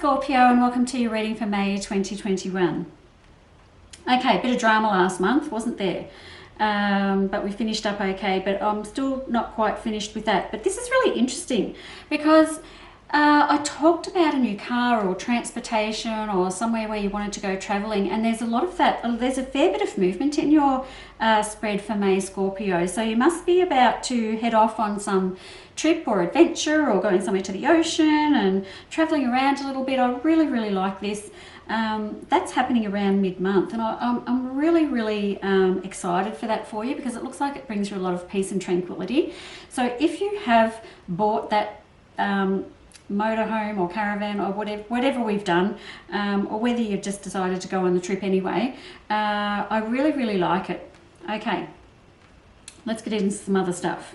Scorpio, and welcome to your reading for May 2021. Okay, a bit of drama last month, wasn't there? But we finished up okay, but I'm still not quite finished with that. But this is really interesting because I talked about a new car or transportation or somewhere where you wanted to go traveling, and there's a lot of that. There's a fair bit of movement in your spread for May, Scorpio. So you must be about to head off on some trip or adventure or going somewhere to the ocean and traveling around a little bit. I really like this. That's happening around mid-month, and I'm really excited for that for you because it looks like it brings you a lot of peace and tranquility. So if you have bought that motorhome or caravan or whatever we've done, or whether you've just decided to go on the trip anyway, I really like it. Okay, let's get into some other stuff.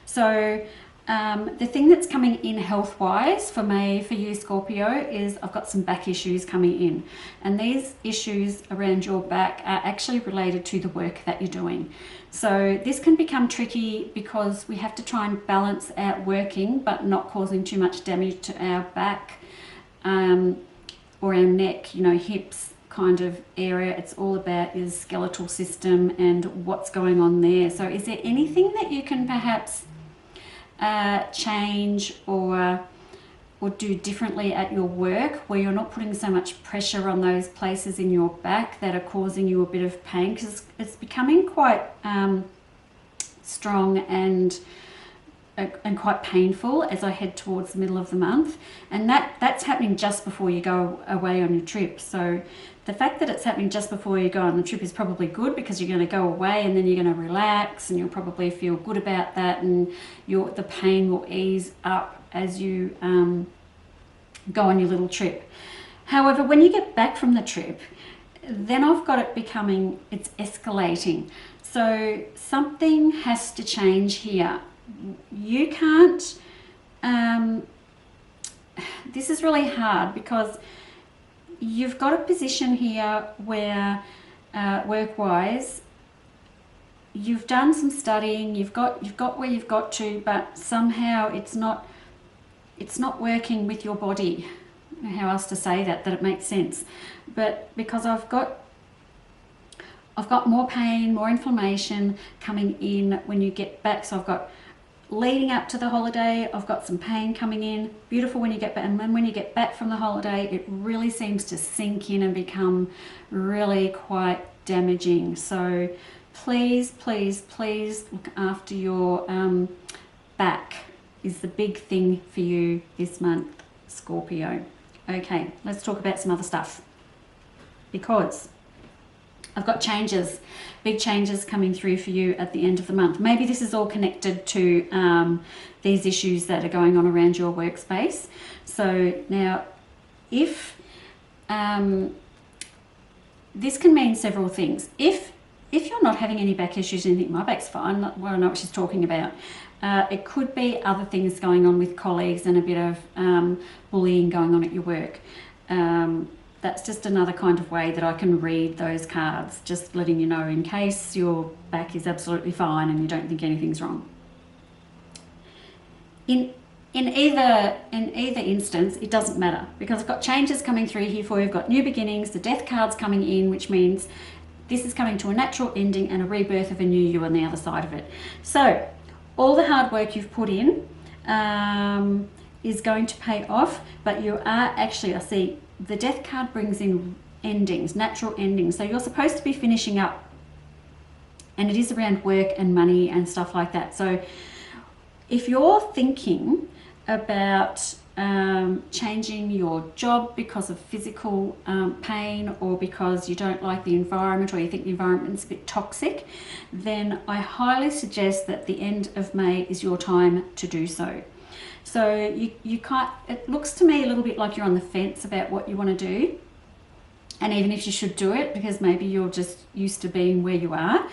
So the thing that's coming in health-wise for May for you, Scorpio, is I've got some back issues coming in. And these issues around your back are actually related to the work that you're doing. So this can become tricky because we have to try and balance out working but not causing too much damage to our back or our neck, hips kind of area. It's all about your skeletal system and what's going on there. So is there anything that you can perhaps change or do differently at your work where you're not putting so much pressure on those places in your back that are causing you a bit of pain? Because it's becoming quite strong and quite painful as I head towards the middle of the month, and that's happening just before you go away on your trip. So the fact that it's happening just before you go on the trip is probably good because you're going to go away and then you're going to relax and you'll probably feel good about that, and the pain will ease up as you go on your little trip. However, when you get back from the trip, then I've got it it's escalating. So something has to change here. You can't, this is really hard because you've got a position here where work-wise you've done some studying, you've got where you've got to, but somehow it's not working with your body. I don't know how else to say that it makes sense. But because I've got more pain, more inflammation coming in when you get back. So I've got leading up to the holiday, I've got some pain coming in. Beautiful when you get back, and then when you get back from the holiday, it really seems to sink in and become really quite damaging. So please look after your back is the big thing for you this month, Scorpio. Okay, let's talk about some other stuff because I've got big changes coming through for you at the end of the month. Maybe this is all connected to these issues that are going on around your workspace. So now, if this can mean several things. If you're not having any back issues and you think my back's fine, well, I know what she's talking about. It could be other things going on with colleagues and a bit of bullying going on at your work. That's just another kind of way that I can read those cards, just letting you know in case your back is absolutely fine and you don't think anything's wrong. In either instance, it doesn't matter because I've got changes coming through here for you. I've got new beginnings, the death card's coming in, which means this is coming to a natural ending and a rebirth of a new you on the other side of it. So all the hard work you've put in is going to pay off, but you are actually, I see, the death card brings in endings, natural endings. So you're supposed to be finishing up, and it is around work and money and stuff like that. So if you're thinking about changing your job because of physical pain or because you don't like the environment or you think the environment's a bit toxic, then I highly suggest that the end of May is your time to do so. So you can't, it looks to me a little bit like you're on the fence about what you want to do, and even if you should do it because maybe you're just used to being where you are.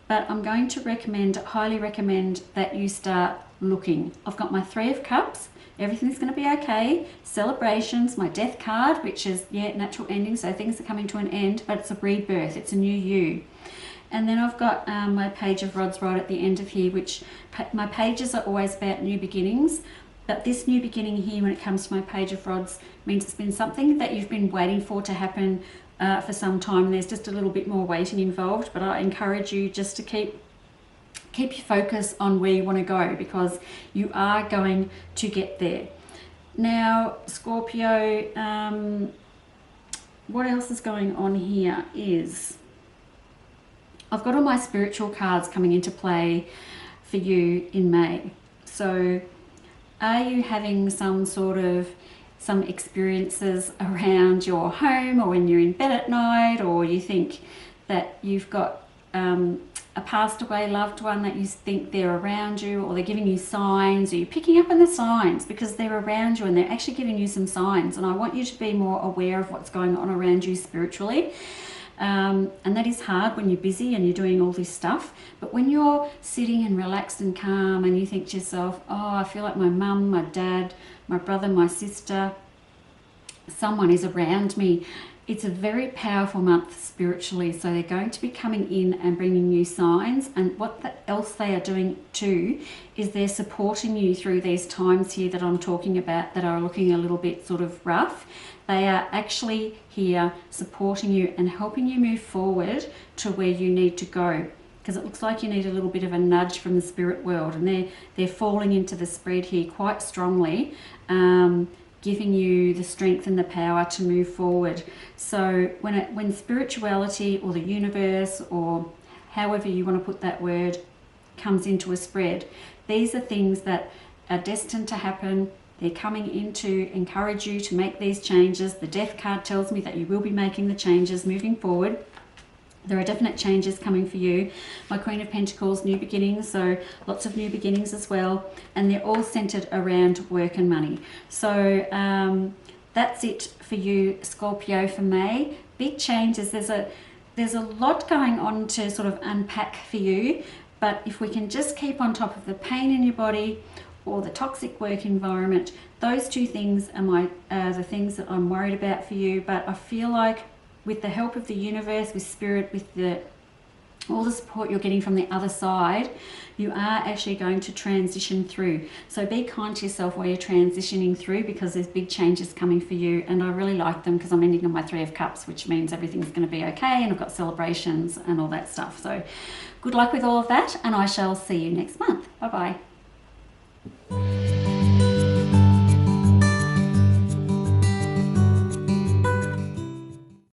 But I'm going to highly recommend that you start looking. I've got my 3 of Cups. Everything's going to be okay. Celebrations, my death card, which is, natural ending. So things are coming to an end, but it's a rebirth. It's a new you. And then I've got my Page of Rods right at the end of here, which my pages are always about new beginnings. But this new beginning here, when it comes to my Page of Rods, means it's been something that you've been waiting for to happen for some time. There's just a little bit more waiting involved, but I encourage you just to keep your focus on where you want to go, because you are going to get there. Now, Scorpio, what else is going on here is I've got all my spiritual cards coming into play for you in May. So are you having some experiences around your home, or when you're in bed at night, or you think that you've got a passed away loved one that you think they're around you, or they're giving you signs, or you're picking up on the signs because they're around you and they're actually giving you some signs. And I want you to be more aware of what's going on around you spiritually. And that is hard when you're busy and you're doing all this stuff. But when you're sitting and relaxed and calm and you think to yourself, oh, I feel like my mum, my dad, my brother, my sister, someone is around me. It's a very powerful month spiritually, so they're going to be coming in and bringing you signs, and what else they are doing too is they're supporting you through these times here that I'm talking about that are looking a little bit sort of rough. They are actually here supporting you and helping you move forward to where you need to go, because it looks like you need a little bit of a nudge from the spirit world, and they're falling into the spread here quite strongly, giving you the strength and the power to move forward. So when spirituality or the universe, or however you want to put that word, comes into a spread, these are things that are destined to happen. They're coming in to encourage you to make these changes. The Death card tells me that you will be making the changes moving forward. There are definite changes coming for you. My Queen of Pentacles, new beginnings, so lots of new beginnings as well, and they're all centered around work and money. So that's it for you, Scorpio, for May. Big changes. There's a lot going on to sort of unpack for you, but if we can just keep on top of the pain in your body or the toxic work environment, those two things are the things that I'm worried about for you. But I feel like with the help of the universe, with spirit, with all the support you're getting from the other side, you are actually going to transition through. So be kind to yourself while you're transitioning through, because there's big changes coming for you, and I really like them because I'm ending on my 3 of Cups, which means everything's going to be okay, and I've got celebrations and all that stuff. So good luck with all of that, and I shall see you next month. Bye bye.